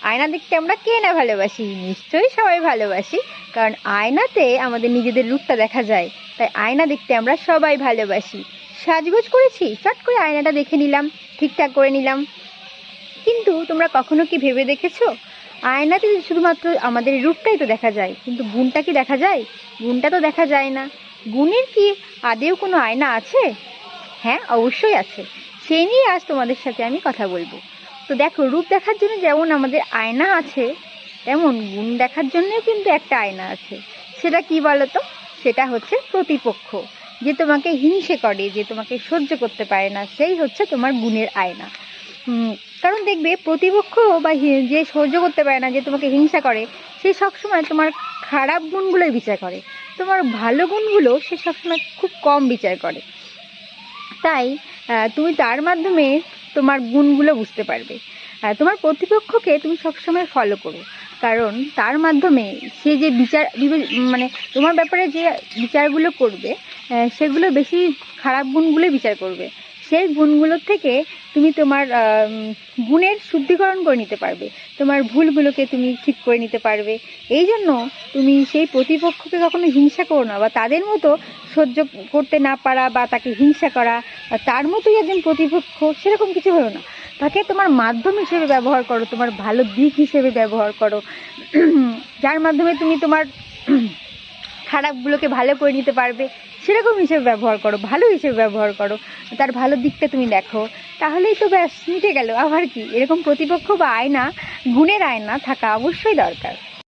আয়না দেখতে আমরা কে না ভালোবাসি, নিশ্চয়ই সবাই ভালোবাসি, কারণ আয়নাতে আমাদের নিজেদের রূপটা দেখা যায়। তাই আয়না দেখতে আমরা সবাই ভালোবাসি। সাজগোজ করেছি, চট করে আয়নাটা দেখে নিলাম, ঠিকঠাক করে নিলাম। কিন্তু তোমরা কখনো কি ভেবে দেখেছো, আয়নাতে শুধুমাত্র আমাদের রূপটাই তো দেখা যায়, কিন্তু গুণটা কি দেখা যায়? গুণটা তো দেখা যায় না। গুণের কি আদেও কোনো আয়না আছে? হ্যাঁ, অবশ্যই আছে। সেই নিয়ে আজ তোমাদের সাথে আমি কথা বলবো। তো দেখো, রূপ দেখার জন্য যেমন আমাদের আয়না আছে, তেমন গুণ দেখার জন্যও কিন্তু একটা আয়না আছে। সেটা কি বলো তো? সেটা হচ্ছে প্রতিপক্ষ। যে তোমাকে হিংসে করে, যে তোমাকে সহ্য করতে পারে না, সেই হচ্ছে তোমার গুণের আয়না। কারণ দেখবে, প্রতিপক্ষ বা যে সহ্য করতে পারে না, যে তোমাকে হিংসা করে, সে সবসময় তোমার খারাপ গুণগুলোই বিচার করে। তোমার ভালো গুণগুলো সে সবসময় খুব কম বিচার করে। তাই তুমি তার মাধ্যমে তোমার গুণগুলো বুঝতে পারবে। তোমার প্রতিপক্ষকে তুমি সবসময় ফলো করো, কারণ তার মাধ্যমে সে যে মানে তোমার ব্যাপারে যে বিচারগুলো করবে, সেগুলো বেশি খারাপ গুণগুলোই বিচার করবে। সেই গুণগুলোর থেকে তুমি তোমার গুণের শুদ্ধিকরণ করে নিতে পারবে, তোমার ভুলগুলোকে তুমি ঠিক করে নিতে পারবে। এই জন্য তুমি সেই প্রতিপক্ষকে কখনো হিংসা করো না, বা তাদের মতো সহ্য করতে না পারা বা তাকে হিংসা করা, তার মতোই একজন প্রতিপক্ষ সেরকম কিছু হলো না। তাকে তোমার মাধ্যম হিসেবে ব্যবহার করো, তোমার ভালো দিক হিসেবে ব্যবহার করো, যার মাধ্যমে তুমি তোমার খারাপগুলোকে ভালো করে নিতে পারবে, সেরকম হিসেবে ব্যবহার করো, ভালো হিসেবে ব্যবহার করো। তার ভালো দিকটা তুমি দেখো, তাহলেই তো ব্যাস মিটে গেল। আবার কি, এরকম প্রতিপক্ষ বা আয়না, গুণের আয়না থাকা অবশ্যই দরকার।